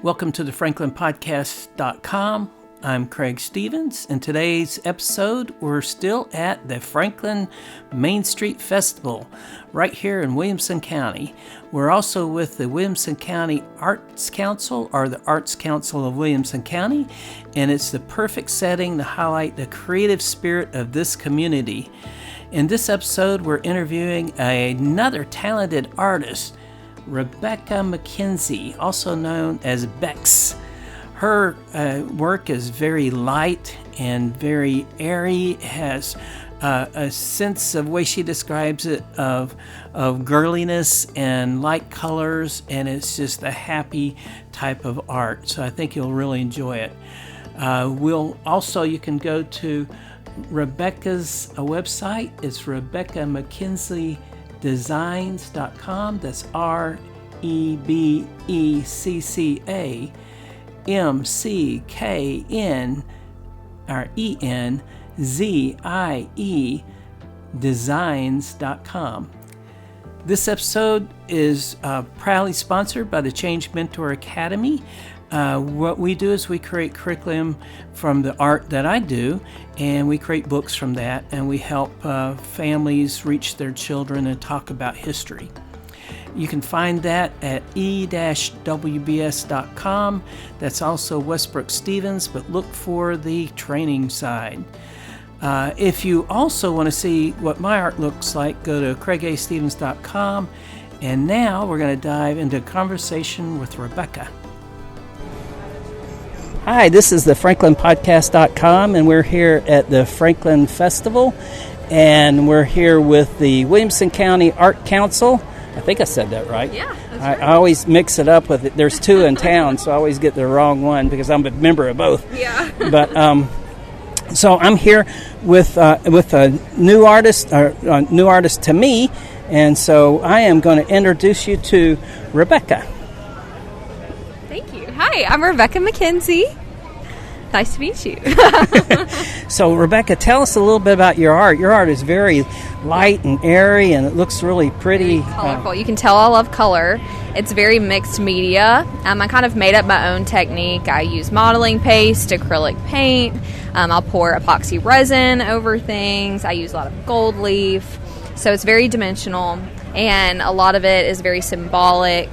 Welcome to the FranklinPodcast.com. I'm Craig Stevens. In today's episode, we're still at the Franklin Main Street Festival right here in Williamson County. We're also with the Williamson County Arts Council, or the Arts Council of Williamson County, and it's the perfect setting to highlight the creative spirit of this community. In this episode, we're interviewing another talented artist, Rebecca McKenzie, also known as Bex. Her work is very light and very airy, has a sense of way she describes it of girliness and light colors, and it's just a happy type of art. So I think you'll really enjoy it. You can go to Rebecca's website. It's RebeccaMcKenzieDesigns.com. That's RebeccaMcKenzie Designs.com. This episode is proudly sponsored by the Change Mentor Academy. What we do is we create curriculum from the art that I do, and we create books from that, and we help families reach their children and talk about history. You can find that at e-wbs.com. That's also Westbrook Stevens, but look for the training side. If you also want to see what my art looks like, go to craigastevens.com. And now we're going to dive into a conversation with Rebecca. Hi, this is the FranklinPodcast.com, and we're here at the Franklin Festival, and we're here with the Williamson County Art Council. I think I said that right. Yeah, that's right. I always mix it up with it. There's two in town, so I always get the wrong one because I'm a member of both. Yeah. But so I'm here with a new artist to me, and so I am going to introduce you to Rebecca. Thank you. Hi, I'm Rebecca McKenzie. Nice to meet you. So, Rebecca, tell us a little bit about your art. Your art is very light and airy, and it looks really pretty. Very colorful. You can tell I love color. It's very mixed media. I kind of made up my own technique. I use modeling paste, acrylic paint. I'll pour epoxy resin over things. I use a lot of gold leaf. So it's very dimensional, and a lot of it is very symbolic,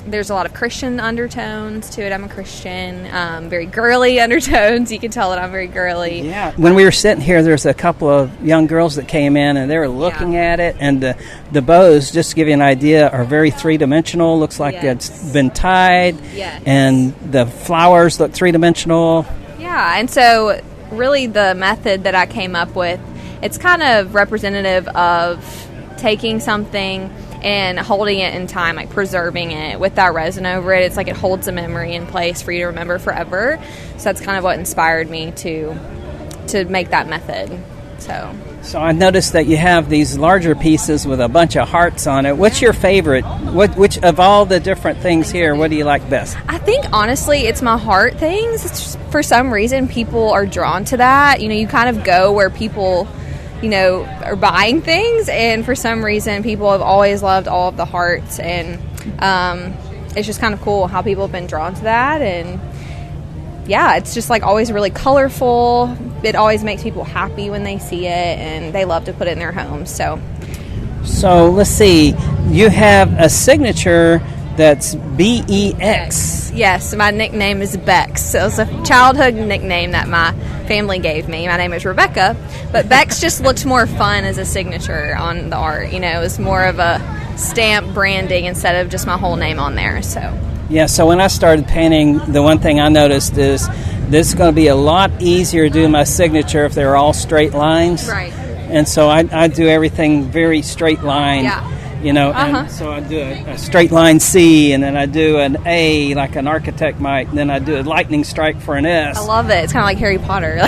there's a lot of Christian undertones to it. I'm a Christian. Very girly undertones. You can tell that I'm very girly. Yeah. When we were sitting here, there's a couple of young girls that came in, and they were looking at it. And the bows, just to give you an idea, are very three-dimensional. Looks like it's been tied. Yes. And the flowers look three-dimensional. Yeah. And so really the method that I came up with, it's kind of representative of taking something and holding it in time, like preserving it with that resin over it. It's like it holds a memory in place for you to remember forever. So that's kind of what inspired me to make that method. So I noticed that you have these larger pieces with a bunch of hearts on it. What's your favorite? Which of all the different things here, what do you like best? I think, honestly, it's my heart things. It's just, for some reason, people are drawn to that. You know, you kind of go where people are buying things, and for some reason people have always loved all of the hearts, and it's just kind of cool how people have been drawn to that. And yeah, it's just like always really colorful. It always makes people happy when they see it, and they love to put it in their homes. So let's see, you have a signature that's BEX. Yes, my nickname is Bex. So it's a childhood nickname that my family gave me. My name is Rebecca, but Bex just looked more fun as a signature on the art. You know, it was more of a stamp branding instead of just my whole name on there. So yeah, so when I started painting, the one thing I noticed is this is going to be a lot easier to do my signature if they're all straight lines. Right. And so I do everything very straight line. Yeah. You know, and so I do a straight line C, and then I do an A like an architect might, and then I do a lightning strike for an S. I love it. It's kind of like Harry Potter.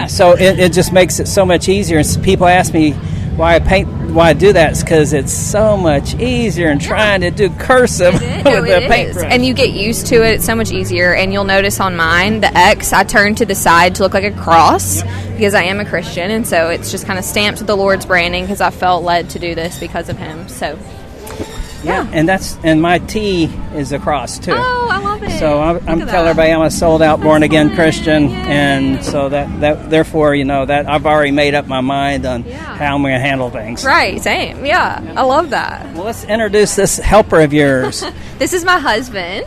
So it just makes it so much easier. And people ask me why I do that. It's because it's so much easier than trying to do cursive with a paintbrush. And you get used to it. It's so much easier. And you'll notice on mine, the X, I turned to the side to look like a cross because I am a Christian. And so it's just kind of stamped with the Lord's branding because I felt led to do this because of him. So Yeah, and my T is a cross too. Oh, I love it. So I'm telling everybody I'm a sold out, born again Christian, and so that therefore, that I've already made up my mind on how I'm going to handle things. Right, same. Yeah, I love that. Well, let's introduce this helper of yours. This is my husband.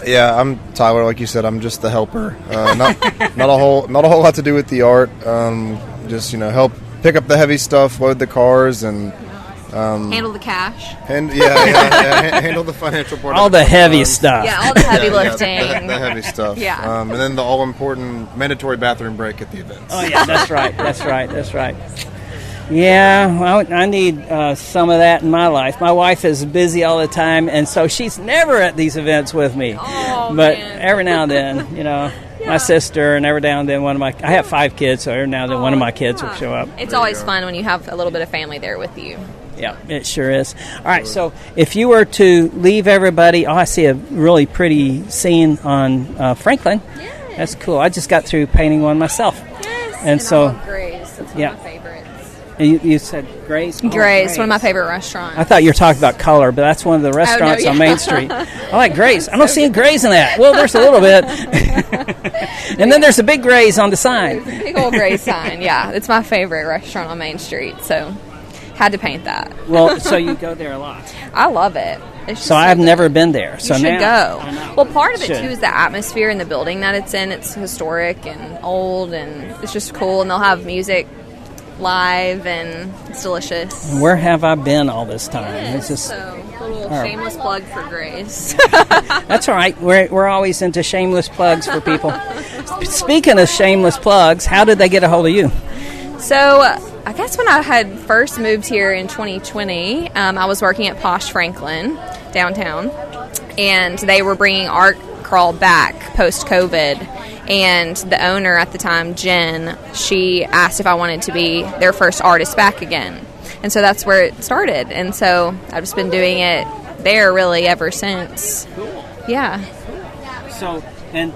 Yeah, I'm Tyler. Like you said, I'm just the helper. Not a whole lot to do with the art. Just help pick up the heavy stuff, load the cars, and handle the cash. Handle the financial part. All the heavy stuff. Yeah, all the heavy lifting. The heavy stuff. Yeah. And then the all-important mandatory bathroom break at the events. Oh, yeah, that's right. Yeah, well, I need some of that in my life. My wife is busy all the time, and so she's never at these events with me. Oh, but man. every now and then, my sister, and every now and then I have 5 kids, so every now and then one of my kids will show up. It's always fun when you have a little bit of family there with you. Yeah, it sure is. All right, so if you were to leave everybody, I see a really pretty scene on Franklin. Yes. That's cool. I just got through painting one myself. Yes. And so, I love Grace. That's one of my favorites. You said Grace? Grace, one of my favorite restaurants. I thought you were talking about Color, but that's one of the restaurants on Main Street. I like Grace. I don't see a Grace in that. Well, there's a little bit. And then there's a big Grace on the sign. Big old Grace sign, yeah. It's my favorite restaurant on Main Street, so had to paint that. Well, so you go there a lot. I love it. So I've never been there. So you should now, go. Well, part of it, too, is the atmosphere in the building that it's in. It's historic and old, and it's just cool, and they'll have music live, and it's delicious. Where have I been all this time? Yes, It's just so a little shameless plug for Grace. That's all right. We're always into shameless plugs for people. Speaking of shameless plugs, how did they get a hold of you? So I guess when I had first moved here in 2020, I was working at Posh Franklin downtown, and they were bringing Art Crawl back post-COVID. And the owner at the time, Jen, she asked if I wanted to be their first artist back again. And so that's where it started. And so I've just been doing it there really ever since. Cool. Yeah. So your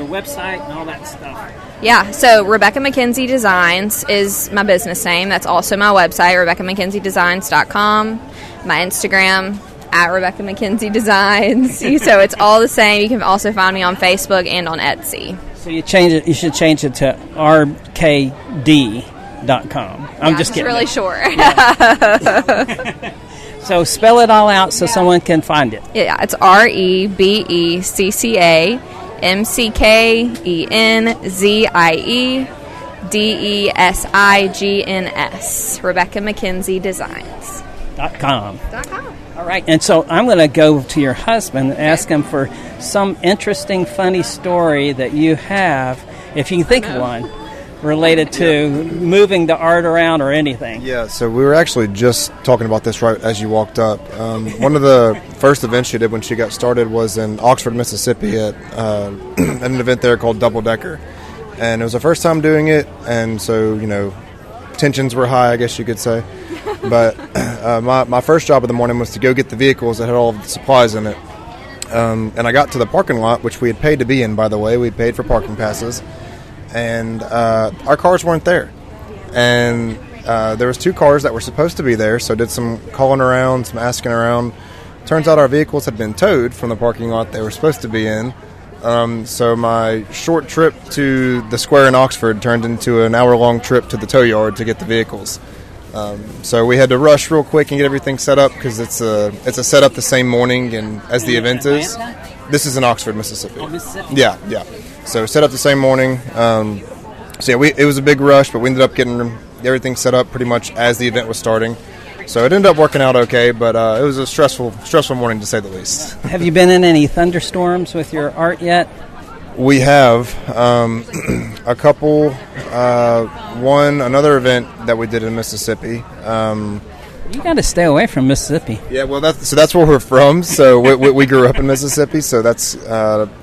website and all that stuff. Yeah, so Rebecca McKenzie Designs is my business name. That's also my website, RebeccaMcKenzieDesigns.com. My Instagram, at Rebecca McKenzie Designs. So it's all the same. You can also find me on Facebook and on Etsy. So you should change it to rkd.com. I'm just kidding. Really short. Yeah. So spell it all out so someone can find it. Yeah, it's RebeccaMcKenzieDesigns. Rebecca McKenzie Designs.com. All right, and so I'm going to go to your husband and ask him for some interesting, funny story that you have, if you can think of one, related to moving the art around or anything. Yeah, so we were actually just talking about this right as you walked up. One of the first events she did when she got started was in Oxford, Mississippi at an event there called Double Decker. And it was the first time doing it, and so, tensions were high, I guess you could say. But my first job of the morning was to go get the vehicles that had all the supplies in it. And I got to the parking lot, which we had paid to be in, by the way. We paid for parking passes. And our cars weren't there. And there was 2 cars that were supposed to be there, so I did some calling around, some asking around. Turns out our vehicles had been towed from the parking lot they were supposed to be in. So my short trip to the square in Oxford turned into an hour-long trip to the tow yard to get the vehicles. So we had to rush real quick and get everything set up because it's a setup the same morning and as the event is. This is in Oxford, Mississippi. Mississippi. Yeah. So set up the same morning. It was a big rush, but we ended up getting everything set up pretty much as the event was starting. So it ended up working out okay, but it was a stressful morning to say the least. Have you been in any thunderstorms with your art yet? We have a couple. Another event that we did in Mississippi. You got to stay away from Mississippi. Yeah, well, that's where we're from. So we grew up in Mississippi. So that's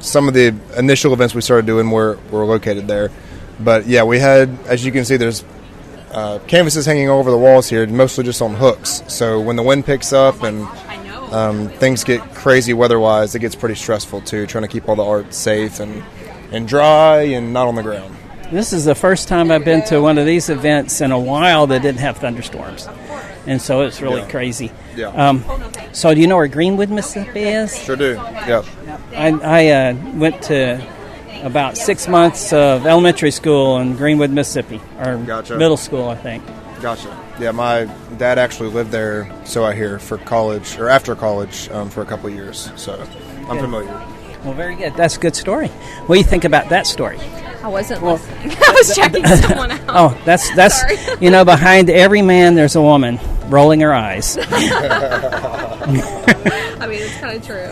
some of the initial events we started doing were located there. But yeah, we had, as you can see, there's canvases hanging over the walls here, mostly just on hooks. So when the wind picks up and things get crazy weather-wise, it gets pretty stressful too, trying to keep all the art safe and dry and not on the ground. This is the first time I've been to one of these events in a while that didn't have thunderstorms. And so it's really Yeah. crazy. Yeah. So do you know where Greenwood, Mississippi is? Sure do. Yep. I went to about 6 months of elementary school in Greenwood, Mississippi, or Gotcha. middle school, I think. Gotcha. Yeah, my dad actually lived there, so I hear, for college, or after college, for a couple of years. So I'm familiar. Well, very good. That's a good story. What do you think about that story? I wasn't listening. I was checking someone out. Oh, that's Sorry. behind every man there's a woman rolling her eyes. I mean, it's kind of true.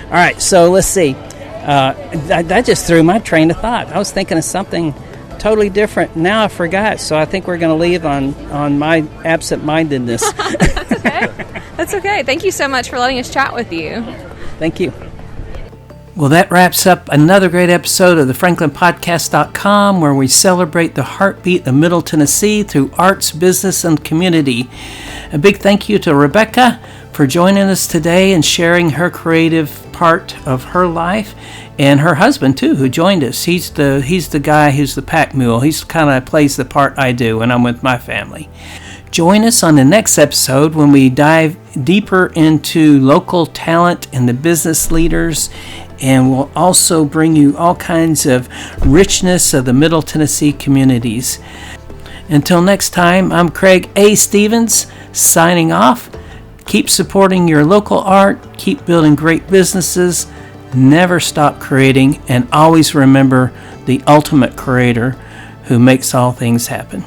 All right, so let's see. That just threw my train of thought. I was thinking of something totally different. Now I forgot, so I think we're going to leave on my absent-mindedness. That's okay. That's okay. Thank you so much for letting us chat with you. Thank you. Well, that wraps up another great episode of the FranklinPodcast.com, where we celebrate the heartbeat of Middle Tennessee through arts, business, and community. A big thank you to Rebecca for joining us today and sharing her creative part of her life, and her husband too, who joined us. He's the guy who's the pack mule. He's kind of plays the part I do when I'm with my family. Join us on the next episode when we dive deeper into local talent and the business leaders, and we'll also bring you all kinds of richness of the Middle Tennessee communities. Until next time, I'm Craig A. Stevens, signing off. Keep supporting your local art, keep building great businesses, never stop creating, and always remember the ultimate creator who makes all things happen.